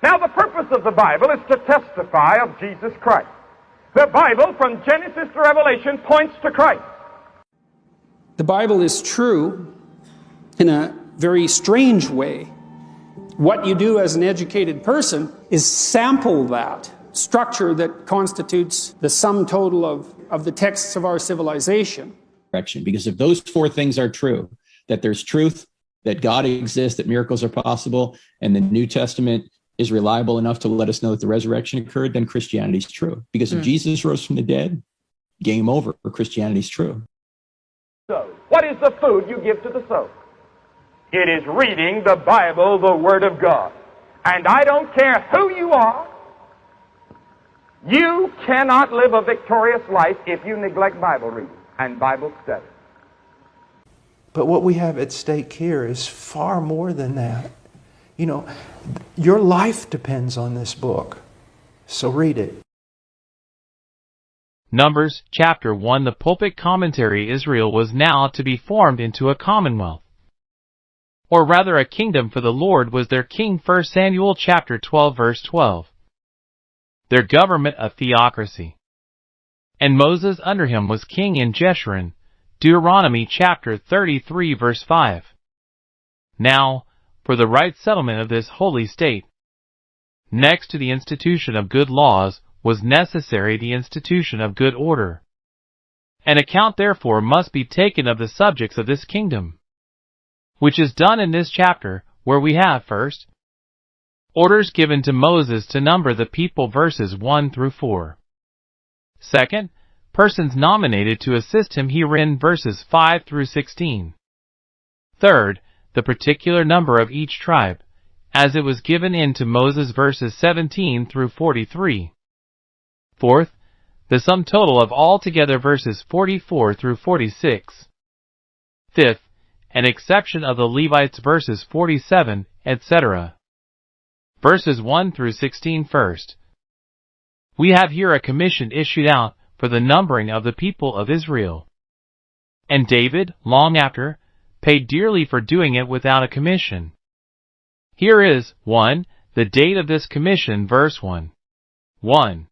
Now, the purpose of the Bible is to testify of Jesus Christ. The Bible, from Genesis to Revelation, points to Christ. The Bible is true in a very strange way. What you do as an educated person is sample that structure that constitutes the sum total of the texts of our civilization. Because if those four things are true, that there's truth, that God exists, that miracles are possible, and the New Testament is reliable enough to let us know that the resurrection occurred, then Christianity is true. Because if Jesus rose from the dead, game over, Christianity is true. So, what is the food you give to the soul? It is reading the Bible, the Word of God. And I don't care who you are, you cannot live a victorious life if you neglect Bible reading and Bible study. But what we have at stake here is far more than that. You know, your life depends on this book. So read it. Numbers chapter 1. The pulpit commentary. Israel was now to be formed into a commonwealth, or rather a kingdom, for the Lord was their king. 1 Samuel chapter 12 verse 12. Their government a theocracy. And Moses under him was king in Jeshurun. Deuteronomy chapter 33 verse 5. Now, for the right settlement of this holy state, next to the institution of good laws, was necessary the institution of good order. An account therefore must be taken of the subjects of this kingdom, which is done in this chapter, where we have, first, orders given to Moses to number the people, verses 1 through 4. Second, persons nominated to assist him herein, verses 5 through 16. Third, the particular number of each tribe, as it was given in to Moses, verses 17 through 43. Fourth, the sum total of all together, verses 44 through 46. Fifth, an exception of the Levites, verses 47, etc. Verses 1 through 16. First, we have here a commission issued out for the numbering of the people of Israel. And David, long after, paid dearly for doing it without a commission. Here is 1. The date of this commission, verse 1. 1.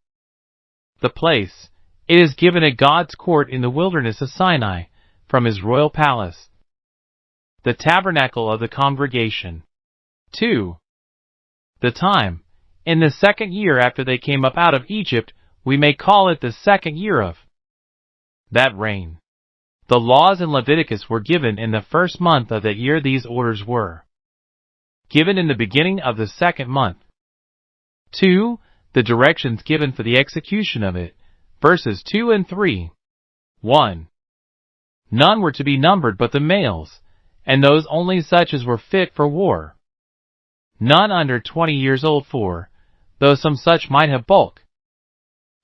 The place. It is given at God's court in the wilderness of Sinai, from his royal palace. The tabernacle of the congregation. 2. The time. In the 2nd year after they came up out of Egypt, we may call it the 2nd year of that reign. The laws in Leviticus were given in the 1st month of that year. These orders were given in the beginning of the 2nd month. 2. The directions given for the execution of it, verses 2 and 3. 1. None were to be numbered but the males, and those only such as were fit for war. None under 20 years old, for, though some such might have bulk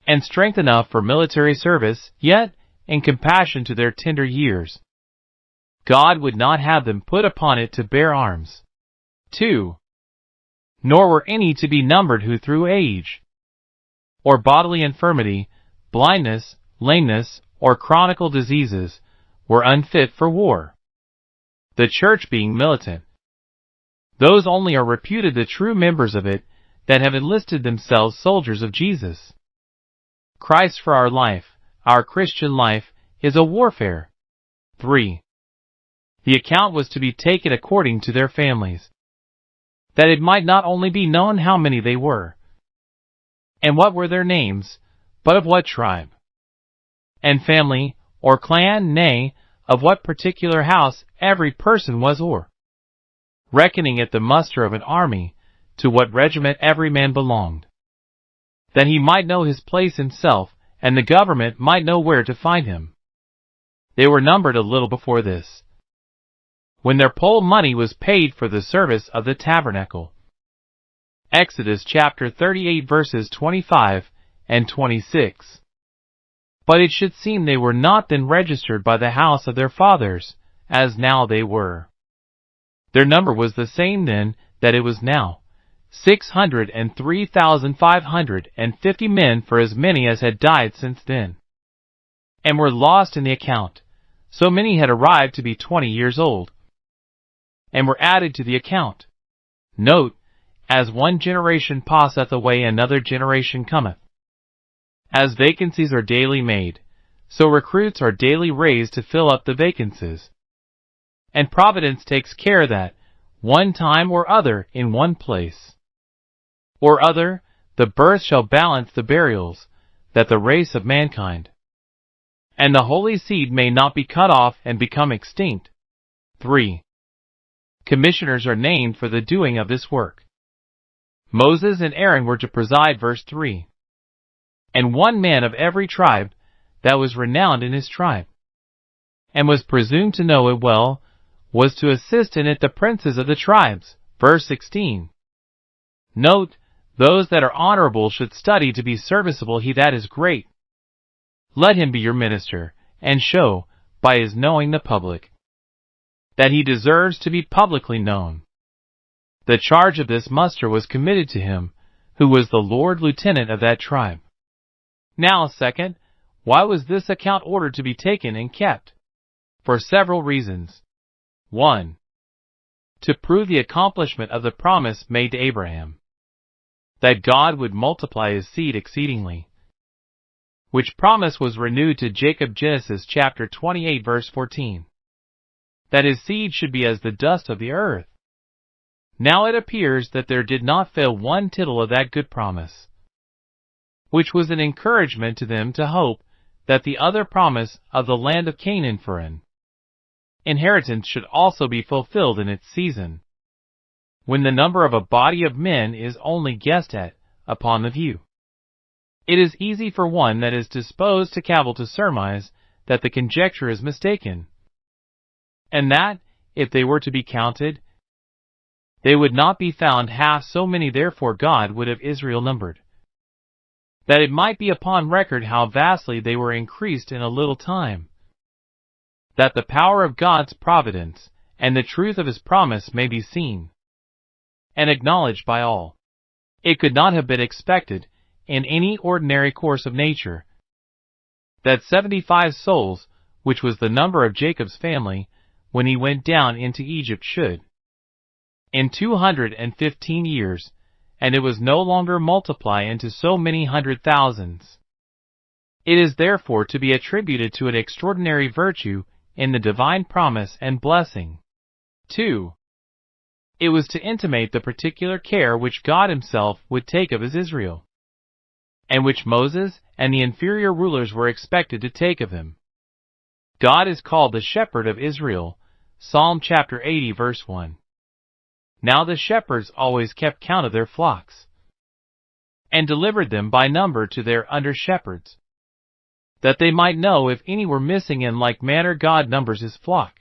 and strength enough for military service, yet, in compassion to their tender years, God would not have them put upon it to bear arms. 2. Nor were any to be numbered who through age, or bodily infirmity, blindness, lameness, or chronical diseases, were unfit for war, the church being militant. Those only are reputed the true members of it that have enlisted themselves soldiers of Jesus Christ. For our life, our Christian life, is a warfare. 3. The account was to be taken according to their families, that it might not only be known how many they were, and what were their names, but of what tribe and family, or clan, nay, of what particular house every person was, or, reckoning at the muster of an army, to what regiment every man belonged, that he might know his place himself, and the government might know where to find him. They were numbered a little before this, when their poll money was paid for the service of the tabernacle. Exodus chapter 38 verses 25 and 26. But it should seem they were not then registered by the house of their fathers, as now they were. Their number was the same then that it was now, 603,550 men, for as many as had died since then, and were lost in the account. So many had arrived to be 20 years old, and were added to the account. Note, As one generation passeth away, another generation cometh. As vacancies are daily made, so recruits are daily raised to fill up the vacancies. And Providence takes care that, one time or other in one place or other, the birth shall balance the burials, that the race of mankind and the holy seed may not be cut off and become extinct. 3. Commissioners are named for the doing of this work. Moses and Aaron were to preside, verse 3. And one man of every tribe that was renowned in his tribe, and was presumed to know it well, was to assist in it the princes of the tribes, verse 16. Note, those that are honorable should study to be serviceable. He that is great, let him be your minister, and show, by his knowing the public, that he deserves to be publicly known. The charge of this muster was committed to him, who was the Lord Lieutenant of that tribe. Now, second, why was this account ordered to be taken and kept? For several reasons. 1. To prove the accomplishment of the promise made to Abraham, that God would multiply his seed exceedingly, which promise was renewed to Jacob, Genesis chapter 28 verse 14, that his seed should be as the dust of the earth. Now it appears that there did not fail one tittle of that good promise, which was an encouragement to them to hope that the other promise of the land of Canaan for an inheritance should also be fulfilled in its season, when the number of a body of men is only guessed at upon the view. It is easy for one that is disposed to cavil to surmise that the conjecture is mistaken, and that, if they were to be counted, they would not be found half so many. Therefore God would have Israel numbered, that it might be upon record how vastly they were increased in a little time, that the power of God's providence and the truth of his promise may be seen and acknowledged by all. It could not have been expected, in any ordinary course of nature, that 75 souls, which was the number of Jacob's family when he went down into Egypt, should, in 215 years, and it was no longer multiply into so many hundred thousands. It is therefore to be attributed to an extraordinary virtue in the divine promise and blessing. 2. It was to intimate the particular care which God himself would take of his Israel, and which Moses and the inferior rulers were expected to take of him. God is called the shepherd of Israel, Psalm chapter 80 verse 1. Now the shepherds always kept count of their flocks, and delivered them by number to their under-shepherds, that they might know if any were missing. In like manner God numbers his flock,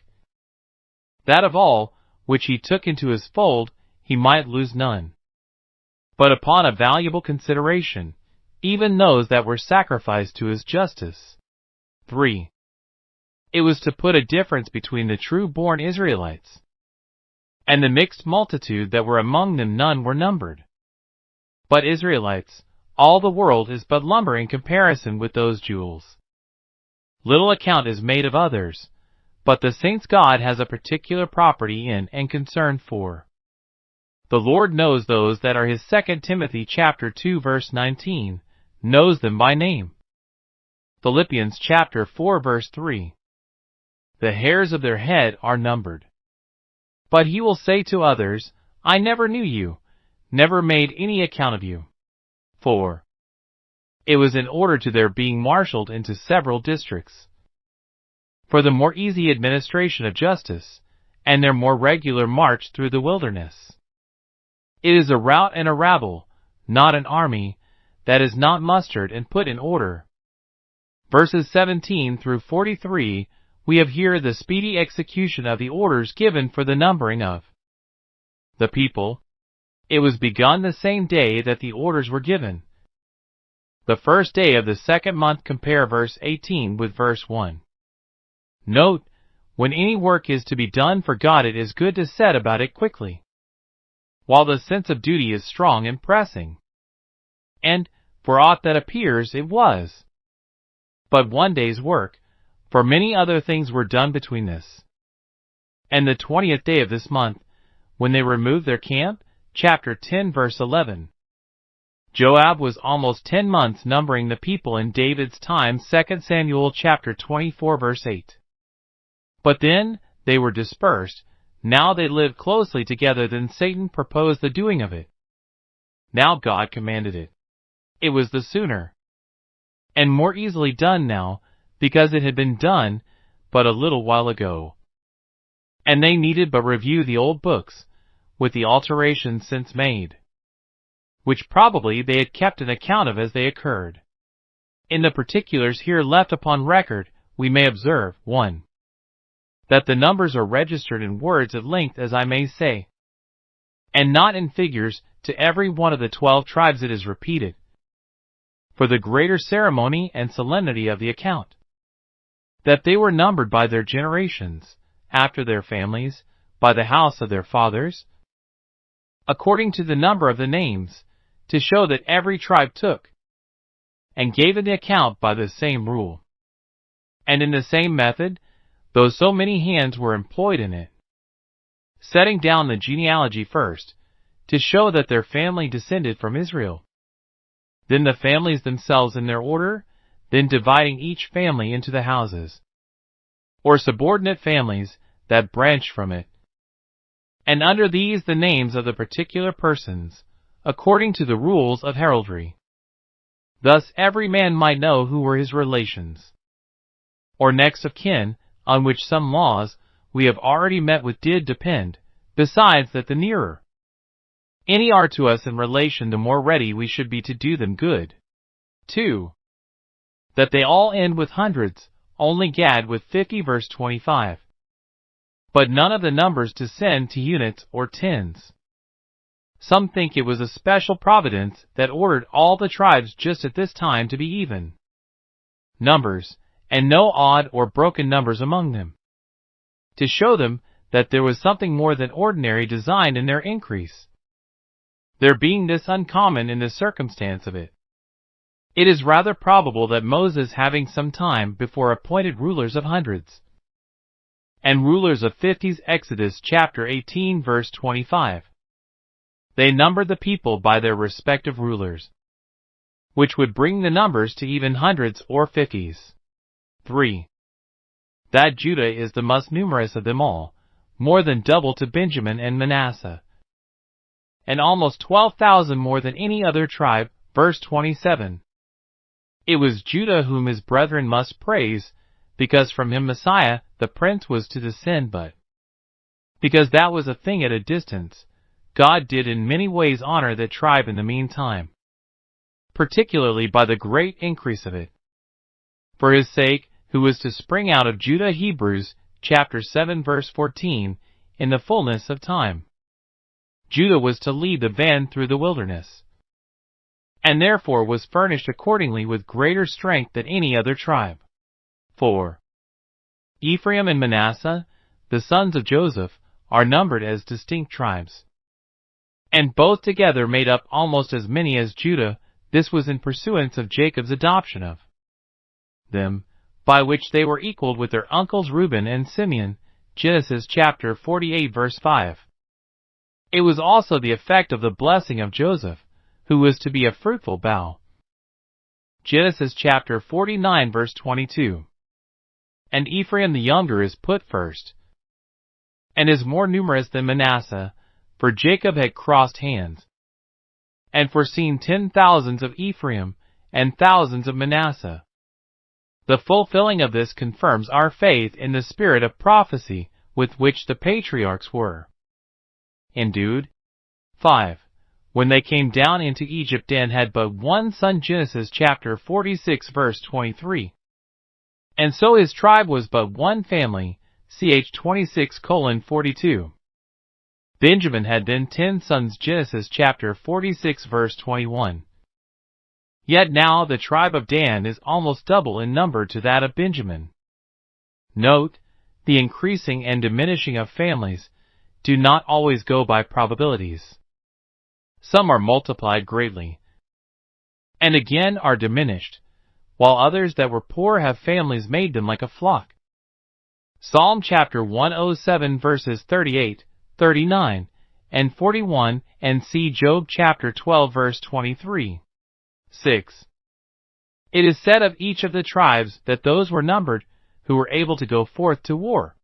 that of all which he took into his fold he might lose none, but upon a valuable consideration, even those that were sacrificed to his justice. 3. It was to put a difference between the true-born Israelites and the mixed multitude that were among them. None were numbered but Israelites. All the world is but lumber in comparison with those jewels. Little account is made of others, but the saints God has a particular property in and concern for. The Lord knows those that are his. 2 Timothy chapter 2 verse 19, knows them by name. Philippians chapter 4 verse 3. The hairs of their head are numbered. But he will say to others, I never knew you, never made any account of you. 4. It was in order to their being marshaled into several districts, for the more easy administration of justice, and their more regular march through the wilderness. It is a rout and a rabble, not an army, that is not mustered and put in order. Verses 17 through 43, we have here the speedy execution of the orders given for the numbering of the people. It was begun the same day that the orders were given, the first day of the second month. Compare verse 18 with verse 1. Note, when any work is to be done for God, it is good to set about it quickly, while the sense of duty is strong and pressing. And, for aught that appears, it was but one day's work, for many other things were done between this and the 20th day of this month, when they removed their camp, chapter 10 verse 11. Joab was almost 10 months numbering the people in David's time, 2 Samuel chapter 24 verse 8. But then they were dispersed. Now they lived closely together. Then Satan proposed the doing of it. Now God commanded it. It was the sooner and more easily done now, because it had been done but a little while ago. And they needed but review the old books, with the alterations since made, which probably they had kept an account of as they occurred. In the particulars here left upon record, we may observe, 1. That the numbers are registered in words at length, as I may say, and not in figures. To every one of the 12 tribes it is repeated, for the greater ceremony and solemnity of the account. That they were numbered by their generations, after their families, by the house of their fathers, according to the number of the names, to show that every tribe took and gave an account by the same rule, and in the same method, though so many hands were employed in it. Setting down the genealogy first, to show that their family descended from Israel. Then the families themselves in their order, then dividing each family into the houses, or subordinate families, that branched from it. And under these the names of the particular persons, according to the rules of heraldry. Thus every man might know who were his relations, or next of kin, on which some laws we have already met with did depend, besides that the nearer any are to us in relation, the more ready we should be to do them good. 2. That they all end with hundreds, only Gad with 50 verse 25. But none of the numbers descend to units or tens. Some think it was a special providence that ordered all the tribes just at this time to be even numbers, and no odd or broken numbers among them, to show them that there was something more than ordinary designed in their increase, there being this uncommon in the circumstance of it. It is rather probable that Moses, having some time before appointed rulers of hundreds and rulers of fifties, Exodus chapter 18 verse 25, they numbered the people by their respective rulers, which would bring the numbers to even hundreds or fifties. 3. That Judah is the most numerous of them all, more than double to Benjamin and Manasseh, and almost 12,000 more than any other tribe. Verse 27. It was Judah whom his brethren must praise, because from him Messiah, the Prince, was to descend, but because that was a thing at a distance, God did in many ways honor that tribe in the meantime, particularly by the great increase of it, for his sake, who was to spring out of Judah. Hebrews chapter 7 verse 14, in the fullness of time. Judah was to lead the van through the wilderness, and therefore was furnished accordingly with greater strength than any other tribe. 4. Ephraim and Manasseh, the sons of Joseph, are numbered as distinct tribes, and both together made up almost as many as Judah. This was in pursuance of Jacob's adoption of them, by which they were equaled with their uncles Reuben and Simeon. Genesis chapter 48 verse 5. It was also the effect of the blessing of Joseph, who was to be a fruitful bough. Genesis chapter 49 verse 22. And Ephraim the younger is put first, and is more numerous than Manasseh, for Jacob had crossed hands, and foreseen 10,000s of Ephraim, and thousands of Manasseh. The fulfilling of this confirms our faith in the spirit of prophecy with which the patriarchs were endued. 5. When they came down into Egypt, Dan had but one son. Genesis chapter 46 verse 23. And so his tribe was but one family. Ch 26:42. Benjamin had then 10 sons. Genesis chapter 46 verse 21. Yet now the tribe of Dan is almost double in number to that of Benjamin. Note, the increasing and diminishing of families do not always go by probabilities. Some are multiplied greatly, and again are diminished, while others that were poor have families made them like a flock. Psalm chapter 107 verses 38, 39, and 41, and see Job chapter 12 verse 23. 6. It is said of each of the tribes that those were numbered who were able to go forth to war,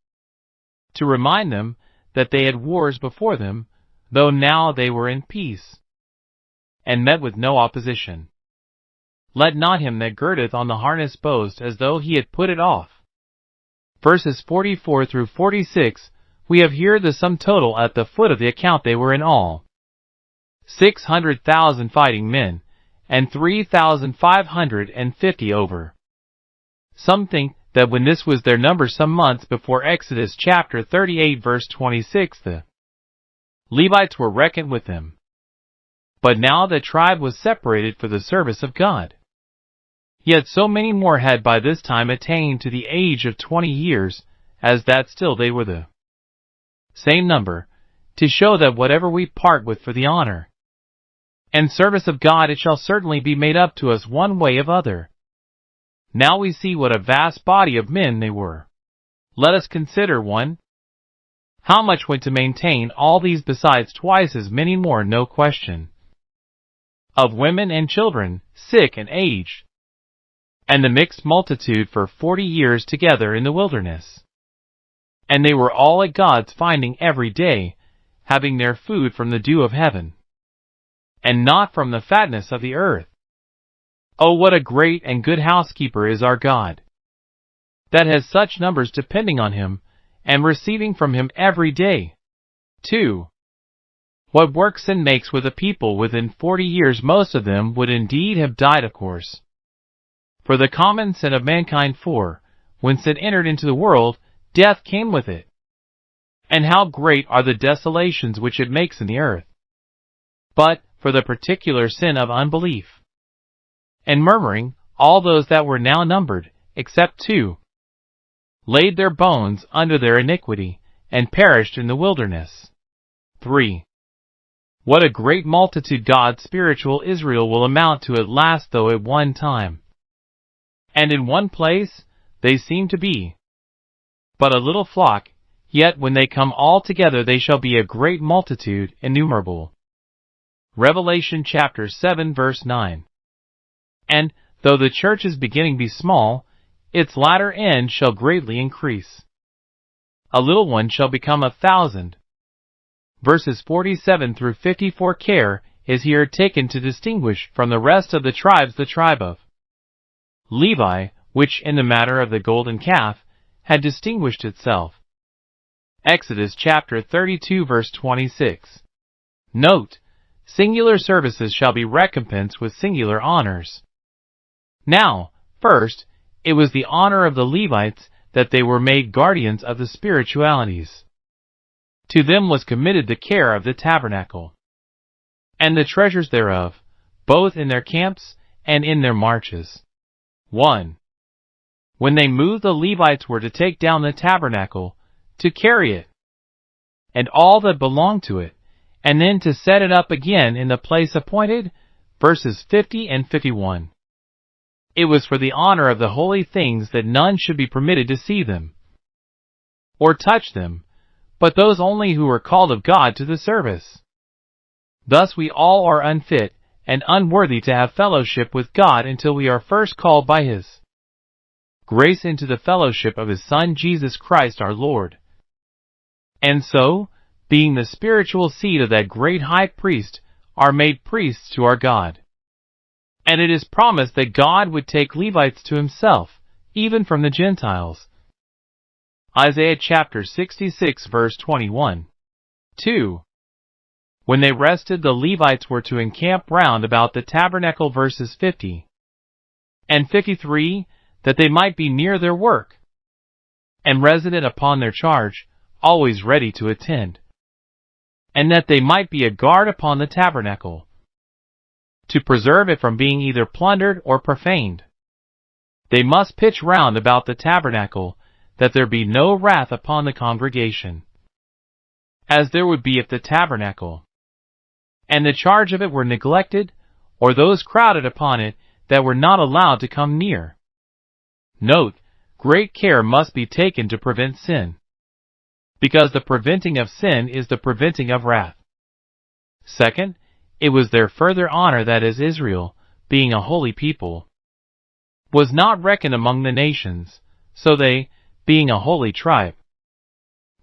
to remind them that they had wars before them, though now they were in peace, and met with no opposition. Let not him that girdeth on the harness boast as though he had put it off. Verses 44 through 46, we have here the sum total at the foot of the account. They were in all 600,000 fighting men, and 3,550 over. Some think that when this was their number some months before Exodus chapter 38 verse 26, the Levites were reckoned with them. But now the tribe was separated for the service of God. Yet so many more had by this time attained to the age of 20 years, as that still they were the same number, to show that whatever we part with for the honor and service of God, it shall certainly be made up to us one way or other. Now we see what a vast body of men they were. Let us consider 1. How much went to maintain all these, besides twice as many more, no question, of women and children, sick and aged, and the mixed multitude for 40 years together in the wilderness. And they were all at God's finding every day, having their food from the dew of heaven, and not from the fatness of the earth. Oh, what a great and good housekeeper is our God, that has such numbers depending on him, and receiving from him every day. 2. What work sin makes with a people within 40 years, most of them would indeed have died, of course, for the common sin of mankind. 4. When sin entered into the world, death came with it. And how great are the desolations which it makes in the earth! But, for the particular sin of unbelief and murmuring, all those that were now numbered, except 2, laid their bones under their iniquity, and perished in the wilderness. 3. What a great multitude God's spiritual Israel will amount to at last, though at one time and in one place they seem to be but a little flock, yet when they come all together they shall be a great multitude, innumerable. Revelation chapter 7 verse 9. And, though the church's beginning be small, its latter end shall greatly increase. A little one shall become 1,000. Verses 47 through 54. Care is here taken to distinguish from the rest of the tribes the tribe of Levi, which in the matter of the golden calf had distinguished itself. Exodus chapter 32 verse 26. Note, singular services shall be recompensed with singular honors. Now, first, it was the honor of the Levites that they were made guardians of the spiritualities. To them was committed the care of the tabernacle, and the treasures thereof, both in their camps and in their marches. 1. When they moved, the Levites were to take down the tabernacle, to carry it, and all that belonged to it, and then to set it up again in the place appointed, verses 50 and 51. It was for the honor of the holy things that none should be permitted to see them, or touch them, but those only who were called of God to the service. Thus we all are unfit and unworthy to have fellowship with God until we are first called by His grace into the fellowship of His Son Jesus Christ our Lord. And so, being the spiritual seed of that great high priest, are made priests to our God. And it is promised that God would take Levites to Himself, even from the Gentiles. Isaiah chapter 66 verse 21. 2. When they rested, the Levites were to encamp round about the tabernacle, verses 50 and 53, that they might be near their work, and resident upon their charge, always ready to attend, and that they might be a guard upon the tabernacle, to preserve it from being either plundered or profaned. They must pitch round about the tabernacle, that there be no wrath upon the congregation, as there would be if the tabernacle and the charge of it were neglected, or those crowded upon it that were not allowed to come near. Note, great care must be taken to prevent sin, because the preventing of sin is the preventing of wrath. Second, it was their further honor that as Israel, being a holy people, was not reckoned among the nations, so they, being a holy tribe,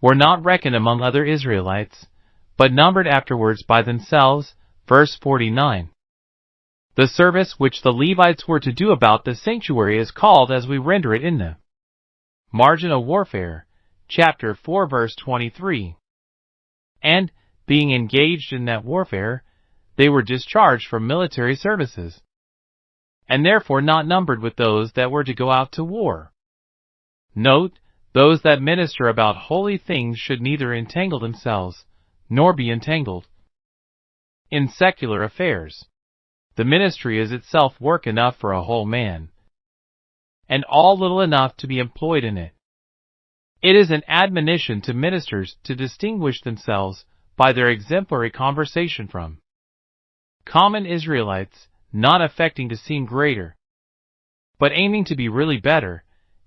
were not reckoned among other Israelites, but numbered afterwards by themselves. Verse 49. The service which the Levites were to do about the sanctuary is called as we render it in the margin of warfare, chapter 4 verse 23. And, being engaged in that warfare, they were discharged from military services, and therefore not numbered with those that were to go out to war. Note, those that minister about holy things should neither entangle themselves, nor be entangled in secular affairs. The ministry is itself work enough for a whole man, and all little enough to be employed in it. It is an admonition to ministers to distinguish themselves by their exemplary conversation from common Israelites, not affecting to seem greater, but aiming to be really better,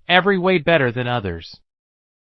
every way better than others.